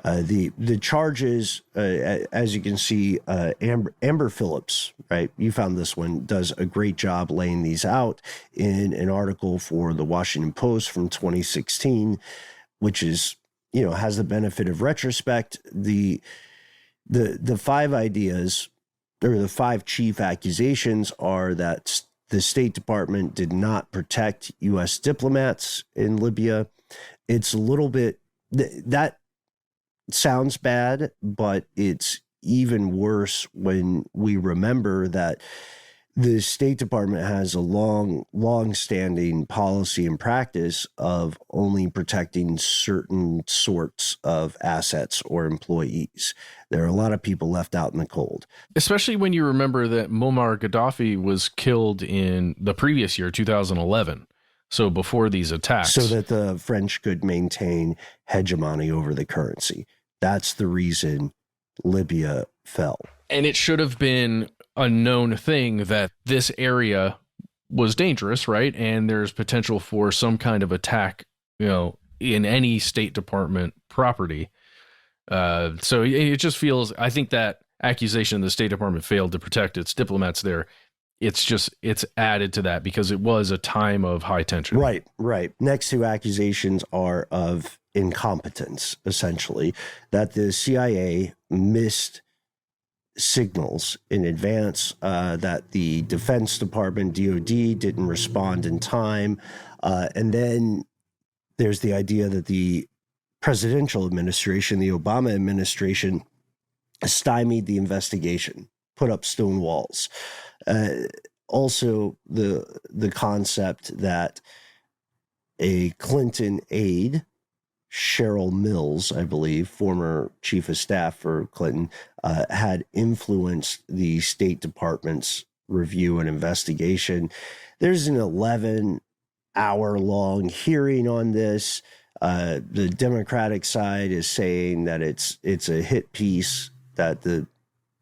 The charges, as you can see, Amber Phillips, right? You found this one, does a great job laying these out in an article for the Washington Post from 2016, which is, has the benefit of retrospect. The 5 ideas, or the 5 chief accusations, are that the State Department did not protect U.S. diplomats in Libya. It's a little bit, that sounds bad, but it's even worse when we remember that the State Department has a long-standing policy and practice of only protecting certain sorts of assets or employees. There are a lot of people left out in the cold. Especially when you remember that Muammar Gaddafi was killed in the previous year, 2011. So before these attacks. So that the French could maintain hegemony over the currency. That's the reason Libya fell. And it should have been a known thing that this area was dangerous, right? And there's potential for some kind of attack, in any State Department property. So it just feels, I think that accusation the State Department failed to protect its diplomats there, it's added to that because it was a time of high tension. Right. Next 2 accusations are of incompetence, essentially, that the CIA missed signals in advance, that the Defense Department, DOD, didn't respond in time. And then there's the idea that the presidential administration, the Obama administration, stymied the investigation, put up stone walls. Also, the concept that a Clinton aide, Cheryl Mills, I believe, former chief of staff for Clinton, had influenced the State Department's review and investigation. There's an 11 hour-long hearing on this. The Democratic side is saying that it's a hit piece, that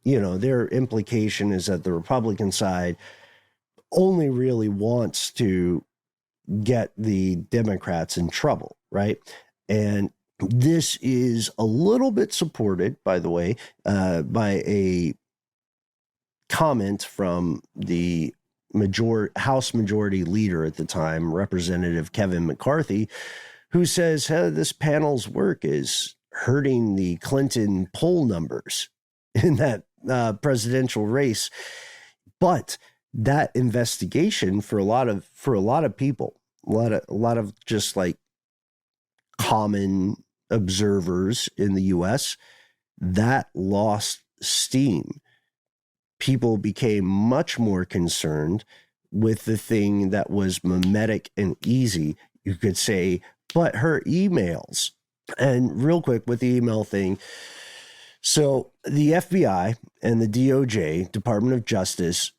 their implication is that the Republican side only really wants to get the Democrats in trouble, right? And this is a little bit supported, by the way, by a comment from the House Majority Leader at the time, Representative Kevin McCarthy, who says, hey, this panel's work is hurting the Clinton poll numbers in that presidential race. But that investigation for a lot of people, a lot of just like common observers in the US, that lost steam. People became much more concerned with the thing that was mimetic and easy, you could say, but her emails. And real quick with the email thing. So the FBI and the DOJ, Department of Justice,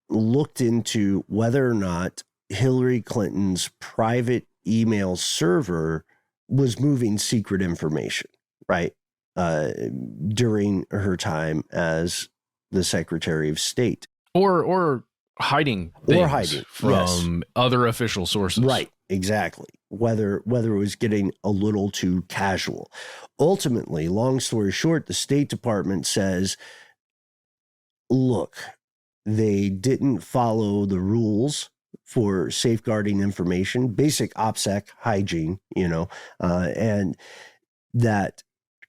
looked into whether or not Hillary Clinton's private email server was moving secret information, right? During her time as the Secretary of State. Or hiding things from other official sources. Right, exactly. Whether it was getting a little too casual. Ultimately, long story short, the State Department says, look, they didn't follow the rules for safeguarding information, basic OPSEC hygiene, and that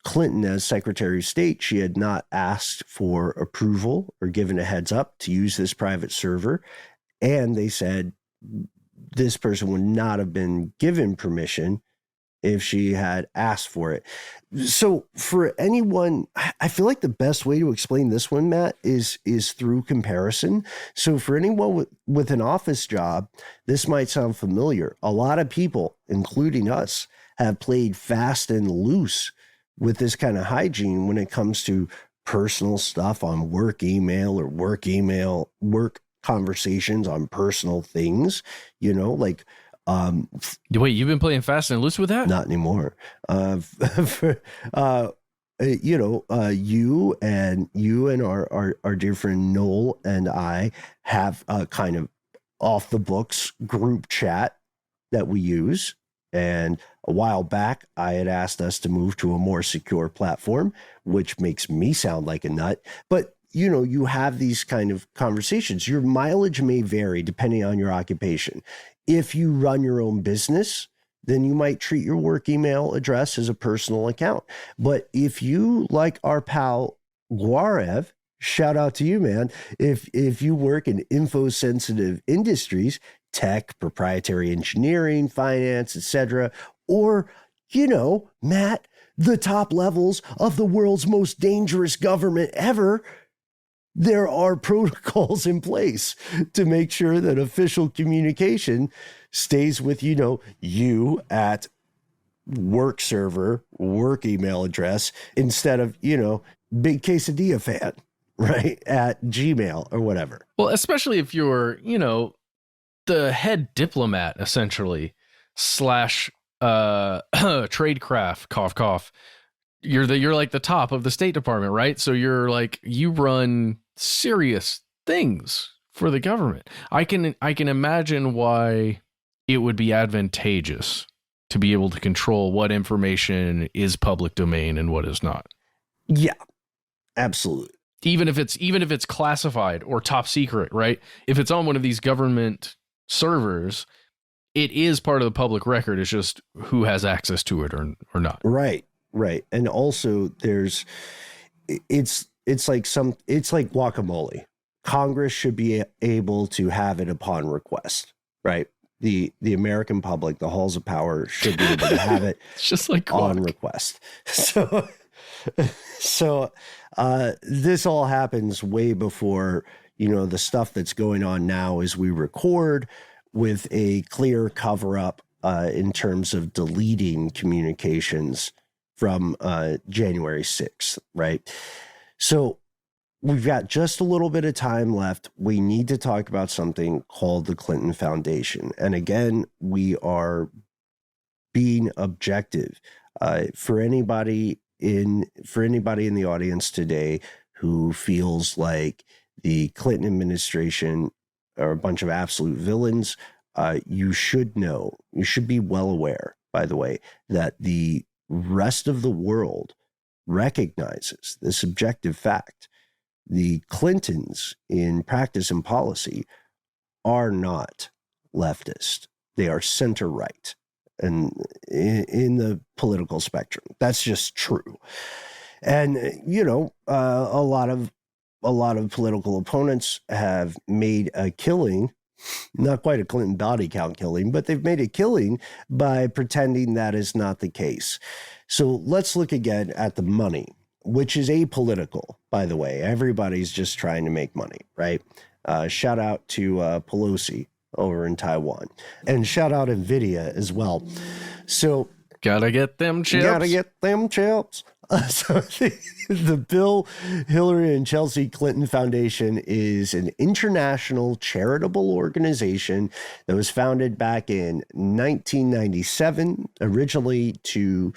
Clinton, as Secretary of State, she had not asked for approval or given a heads up to use this private server. And they said this person would not have been given permission if she had asked for it. So for anyone, I feel like the best way to explain this one, Matt, is through comparison. So for anyone with an office job, this might sound familiar. A lot of people, including us, have played fast and loose with this kind of hygiene when it comes to personal stuff on work email or work conversations on personal things, like, wait, you've been playing fast and loose with that? Not anymore. You and our dear friend Noel and I have a kind of off the books group chat that we use. And a while back, I had asked us to move to a more secure platform, which makes me sound like a nut. But, you have these kind of conversations. Your mileage may vary depending on your occupation. If you run your own business, then you might treat your work email address as a personal account. But if you, like our pal Guarev, shout out to you, man. If you work in info-sensitive industries, tech, proprietary engineering, finance, etc., or, Matt, the top levels of the world's most dangerous government ever, there are protocols in place to make sure that official communication stays with, you at work server, work email address, instead of, big quesadilla fan, right, at Gmail or whatever. Well, especially if you're, the head diplomat, essentially, / tradecraft, cough, cough. You're like the top of the State Department, right? So you're like, you run serious things for the government. I can imagine why it would be advantageous to be able to control what information is public domain and what is not. Yeah, absolutely. Even if it's classified or top secret, right? If it's on one of these government servers, it is part of the public record. It's just who has access to it or not. Right. And also it's like guacamole. Congress should be able to have it upon request, right? The American public, the halls of power, should be able to have it it's just like on request. So this all happens way before, the stuff that's going on now as we record, with a clear cover up in terms of deleting communications from January 6th, right? So we've got just a little bit of time left. We need to talk about something called the Clinton Foundation. And again, we are being objective. For anybody in the audience today who feels like the Clinton administration are a bunch of absolute villains, you should know, you should be well aware, by the way, that the rest of the world recognizes this objective fact. The Clintons in practice and policy are not leftist. They are center right and in the political spectrum. That's just true. And, you know, a lot of political opponents have made a killing, not quite a Clinton body count killing, but they've made a killing by pretending that is not the case. So let's look again at the money, which is apolitical, by the way. Everybody's just trying to make money, right? Shout out to Pelosi over in Taiwan, and shout out NVIDIA as well. So gotta get them chips. So the Bill, Hillary, and Chelsea Clinton Foundation is an international charitable organization that was founded back in 1997, originally to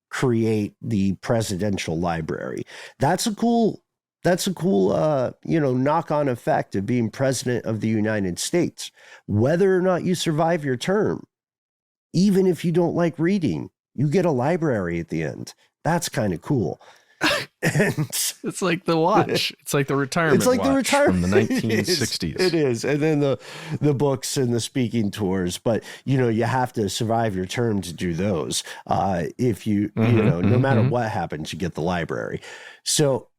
create the presidential library. That's a cool knock-on effect of being president of the United States. Whether or not you survive your term, even if you don't like reading, you get a library at the end. That's kind of cool. And it's like the watch. It's like the retirement watch from the 1960s. It is. And then the books and the speaking tours. But, you know, you have to survive your term to do those. If you no matter what happens, you get the library. So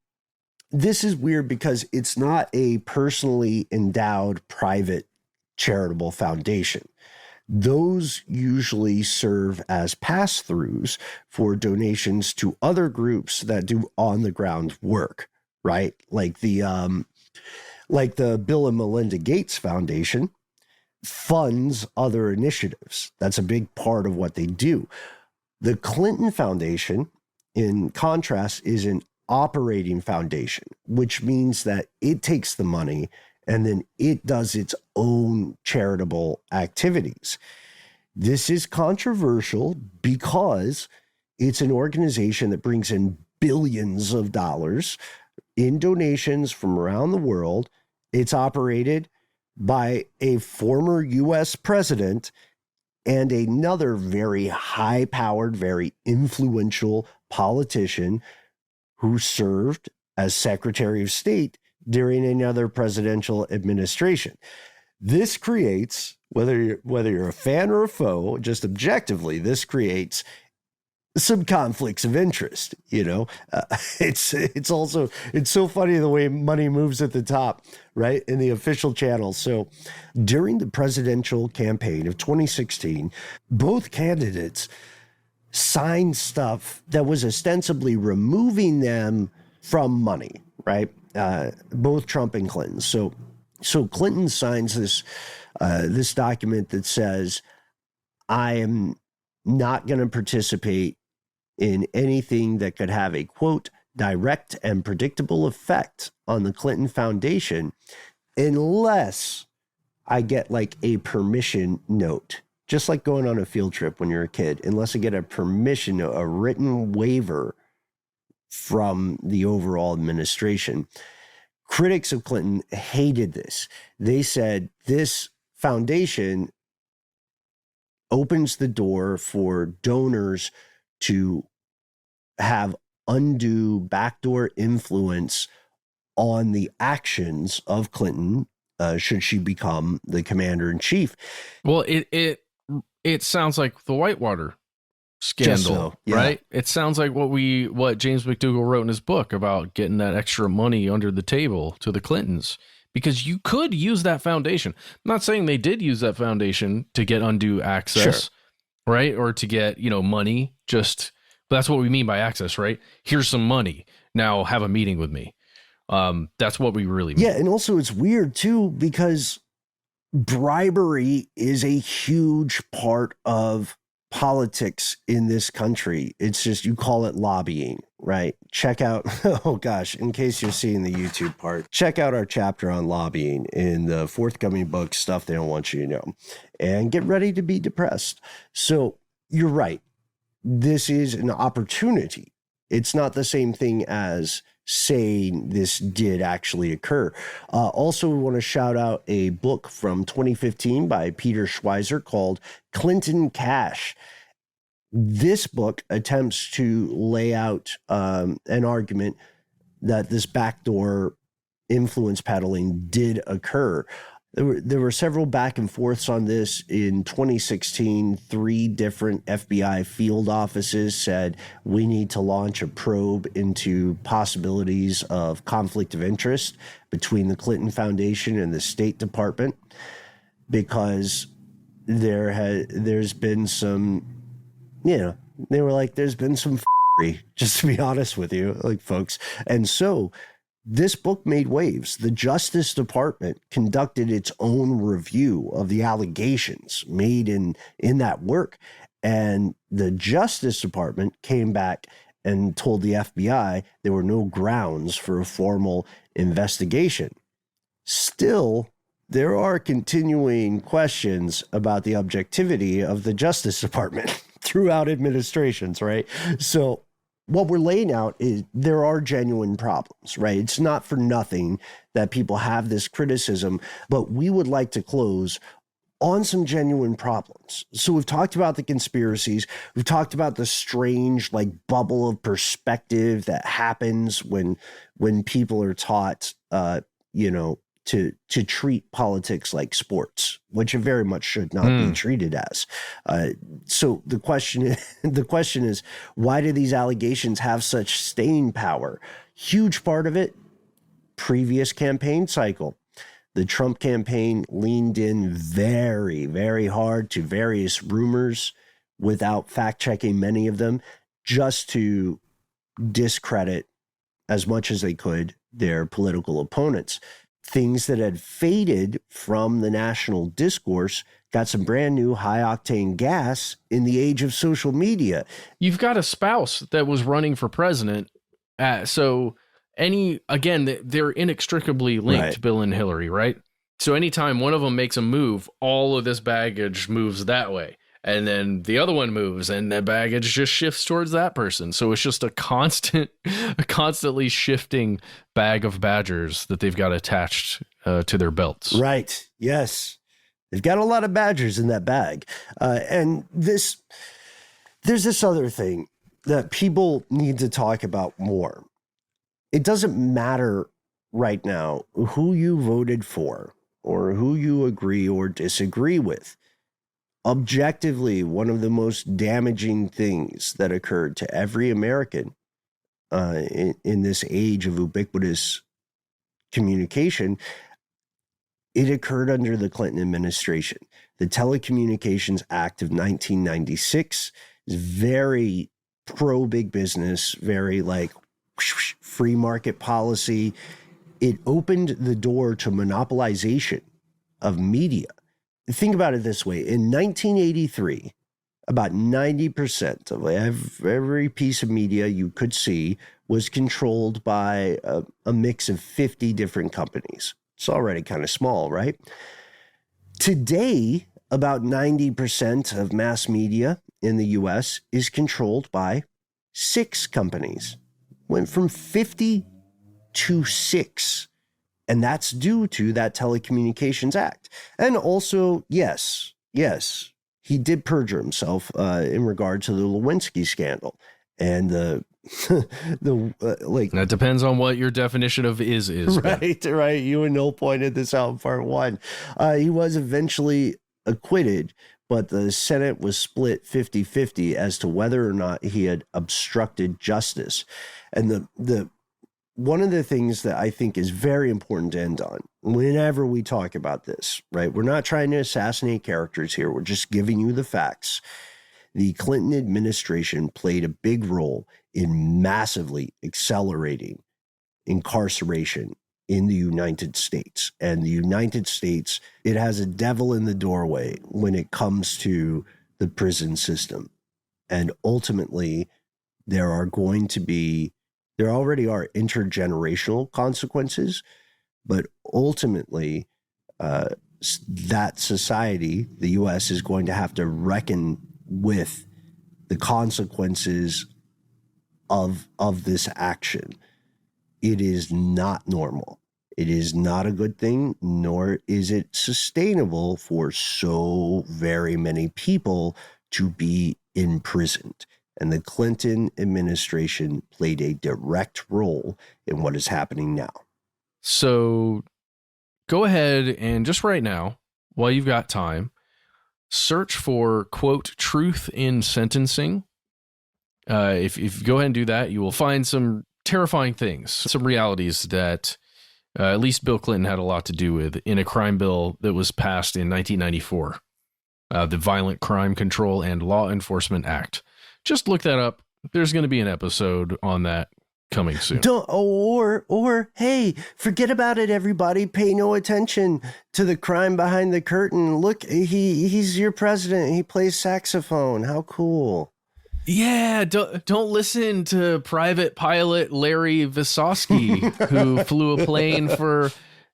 this is weird because it's not a personally endowed private charitable foundation. Those usually serve as pass-throughs for donations to other groups that do on-the-ground work, right? Like the Bill and Melinda Gates Foundation funds other initiatives. That's a big part of what they do. The Clinton Foundation, in contrast, is an operating foundation, which means that it takes the money and then it does its own charitable activities. This is controversial because it's an organization that brings in billions of dollars in donations from around the world. It's operated by a former U.S. president and another very high-powered, very influential politician who served as Secretary of State during another presidential administration. This creates, whether you're a fan or a foe, just objectively, this creates some conflicts of interest. You know, it's so funny the way money moves at the top, right, in the official channels. So during the presidential campaign of 2016, both candidates signed stuff that was ostensibly removing them from money, right? Both Trump and Clinton. So Clinton signs this document that says, I am not going to participate in anything that could have a, quote, direct and predictable effect on the Clinton Foundation unless I get like a permission note. Just like going on a field trip when you're a kid, unless I get a permission, a written waiver from the overall administration. Critics of Clinton hated this. They said this foundation opens the door for donors to have undue backdoor influence on the actions of Clinton should she become the commander-in-chief. Well, it sounds like the Whitewater scandal, right? It sounds like what James McDougall wrote in his book about getting that extra money under the table to the Clintons, because you could use that foundation. I'm not saying they did use that foundation to get undue access, right? Or to get, money, but that's what we mean by access, right? Here's some money. Now have a meeting with me. That's what we really mean. Yeah. And also it's weird too, because bribery is a huge part of politics in this country. It's just, you call it lobbying, right? Check out, oh gosh, in case you're seeing the YouTube part, check out our chapter on lobbying in the forthcoming book, Stuff They Don't Want You to Know, and get ready to be depressed. So you're right. This is an opportunity. It's not the same thing as saying this did actually occur. Also, we want to shout out a book from 2015 by Peter Schweizer called Clinton Cash. This book attempts to lay out an argument that this backdoor influence peddling did occur. There were several back and forths on this. In 2016, 3 different FBI field offices said we need to launch a probe into possibilities of conflict of interest between the Clinton Foundation and the State Department, because there's been some, they were like, there's been some just to be honest with you, like, folks. And so this book made waves. The Justice Department conducted its own review of the allegations made in that work. And the Justice Department came back and told the FBI there were no grounds for a formal investigation. Still, there are continuing questions about the objectivity of the Justice Department throughout administrations, right? So what we're laying out is there are genuine problems, right? It's not for nothing that people have this criticism, but we would like to close on some genuine problems. So we've talked about the conspiracies. We've talked about the strange, like, bubble of perspective that happens when people are taught, to treat politics like sports, which it very much should not be treated as. So the question is, why do these allegations have such staying power? Huge part of it, previous campaign cycle. The Trump campaign leaned in very, very hard to various rumors without fact-checking many of them, just to discredit as much as they could their political opponents. Things that had faded from the national discourse got some brand new high-octane gas in the age of social media. You've got a spouse that was running for president. They're inextricably linked, Right. Bill and Hillary, right? So anytime one of them makes a move, all of this baggage moves that way. And then the other one moves and the baggage just shifts towards that person. So it's just a constantly shifting bag of badgers that they've got attached to their belts. Right. Yes. They've got a lot of badgers in that bag. And there's this other thing that people need to talk about more. It doesn't matter right now who you voted for or who you agree or disagree with. Objectively, one of the most damaging things that occurred to every American in this age of ubiquitous communication, it occurred under the Clinton administration. The Telecommunications Act of 1996 is very pro-big business, very like free market policy. It opened the door to monopolization of media. Think about it this way. In 1983, about 90% of every piece of media you could see was controlled by a mix of 50 different companies. It's already kind of small, right? Today, about 90% of mass media in the US is controlled by 6 companies. Went from 50 to 6. And that's due to that Telecommunications Act. And also, yes, he did perjure himself in regard to the Lewinsky scandal. And that depends on what your definition of is. Right. You and Noel pointed this out in part 1. He was eventually acquitted, but the Senate was split 50-50 as to whether or not he had obstructed justice. And one of the things that I think is very important to end on whenever we talk about this, right? We're not trying to assassinate characters here. We're just giving you the facts. The Clinton administration played a big role in massively accelerating incarceration in the United States. And the United States, it has a devil in the doorway when it comes to the prison system. And ultimately, there already are intergenerational consequences, but ultimately, that society, the U.S., is going to have to reckon with the consequences of this action. It is not normal. It is not a good thing, nor is it sustainable for so very many people to be imprisoned. And the Clinton administration played a direct role in what is happening now. So go ahead and just right now, while you've got time, search for, quote, truth in sentencing. If you go ahead and do that, you will find some terrifying things, some realities that at least Bill Clinton had a lot to do with in a crime bill that was passed in 1994, the Violent Crime Control and Law Enforcement Act. Just look that up. There's going to be an episode on that coming soon. Hey, forget about it, everybody. Pay no attention to the crime behind the curtain. Look, he's your president. He plays saxophone. How cool. Yeah, don't listen to private pilot Larry Visosky, who flew a plane for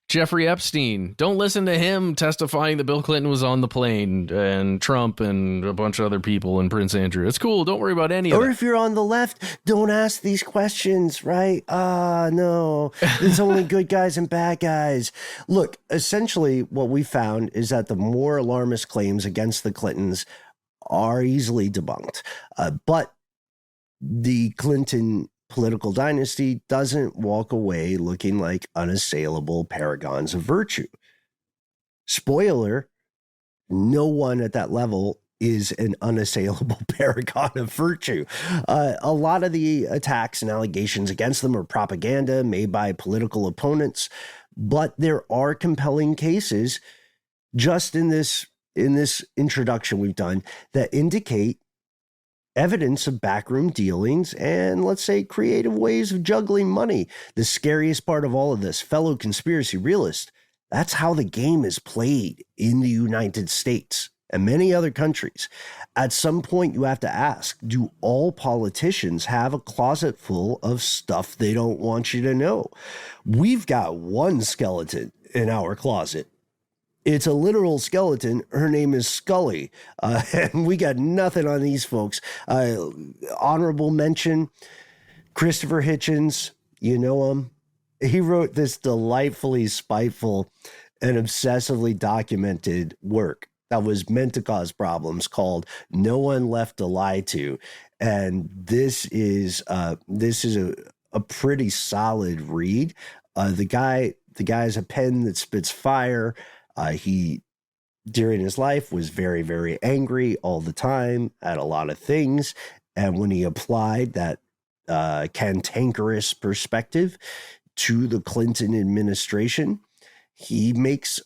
Jeffrey Epstein. Don't listen to him testifying that Bill Clinton was on the plane, and Trump and a bunch of other people, and Prince Andrew. It's cool. Don't worry about any of that. Or if you're on the left, don't ask these questions, right? No, there's only good guys and bad guys. Look, essentially what we found is that the more alarmist claims against the Clintons are easily debunked. But the Clinton political dynasty doesn't walk away looking like unassailable paragons of virtue. Spoiler, no one at that level is an unassailable paragon of virtue. A lot of the attacks and allegations against them are propaganda made by political opponents, but there are compelling cases just in this introduction we've done that indicate evidence of backroom dealings and, let's say, creative ways of juggling money. The scariest part of all of this, fellow conspiracy realists, that's how the game is played in the United States and many other countries. At some point, you have to ask, do all politicians have a closet full of stuff they don't want you to know? We've got one skeleton in our closet. It's a literal skeleton. Her name is Scully. And we got nothing on these folks. Honorable mention, Christopher Hitchens. You know him. He wrote this delightfully spiteful and obsessively documented work that was meant to cause problems called No One Left to Lie To. And this is a pretty solid read. The guy has a pen that spits fire. He, during his life, was very, very angry all the time at a lot of things. And when he applied that cantankerous perspective to the Clinton administration, he makes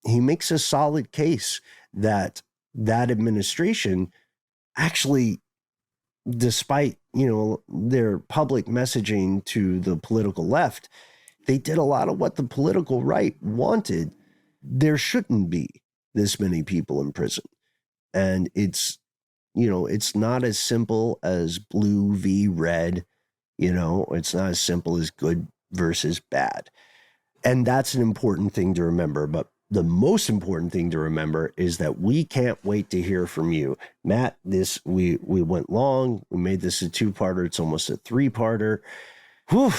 a solid case that administration actually, despite, their public messaging to the political left, they did a lot of what the political right wanted. There shouldn't be this many people in prison. And it's not as simple as blue v red. It's not as simple as good versus bad. And that's an important thing to remember. But the most important thing to remember is that we can't wait to hear from you. Matt, we went long. We made this a 2-parter. It's almost a 3-parter. Whew.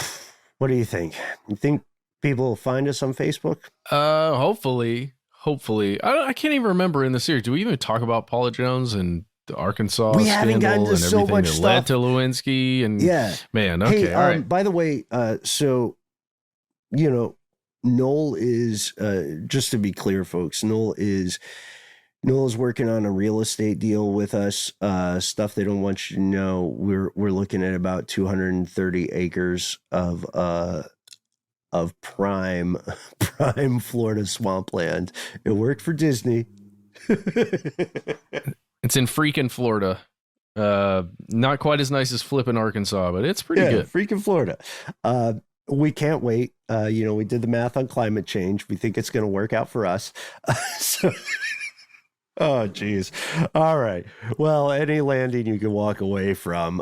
What do you think? You think people will find us on Facebook? Hopefully. I can't even remember in the series. Do we even talk about Paula Jones and the Arkansas we haven't gotten to and so everything much that stuff. led to Lewinsky? And yeah, man, okay, all right. By the way, so Noel is just to be clear, folks. Noel is working on a real estate deal with us. Stuff they don't want you to know. We're looking at about 230 acres of prime Florida swampland. It worked for Disney. It's in freaking Florida. Not quite as nice as flipping Arkansas, but it's pretty good. Freaking Florida. We can't wait. We did the math on climate change. We think it's going to work out for us. So Oh, geez. All right. Well, any landing you can walk away from.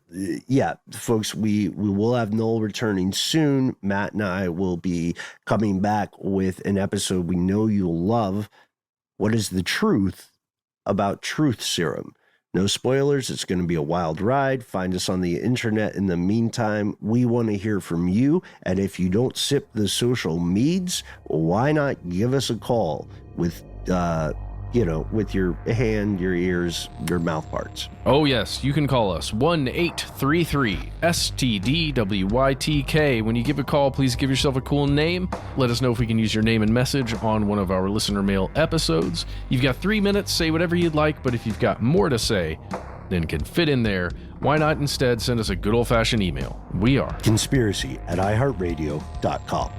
Yeah, folks, we will have Noel returning soon. Matt and I will be coming back with an episode we know you'll love. What is the truth about truth serum? No spoilers. It's going to be a wild ride. Find us on the internet. In the meantime, we want to hear from you. And if you don't sip the social meds, why not give us a call with, with your hand, your ears, your mouth parts. Oh, yes. You can call us 1-833-STDWYTK. When you give a call, please give yourself a cool name. Let us know if we can use your name and message on one of our listener mail episodes. You've got 3 minutes. Say whatever you'd like, but if you've got more to say than can fit in there, why not instead send us a good old-fashioned email? We are conspiracy@iHeartRadio.com.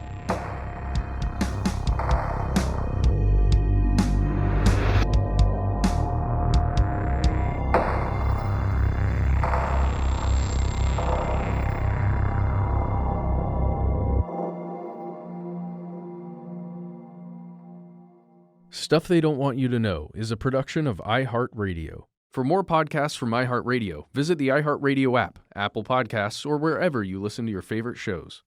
Stuff They Don't Want You to Know is a production of iHeartRadio. For more podcasts from iHeartRadio, visit the iHeartRadio app, Apple Podcasts, or wherever you listen to your favorite shows.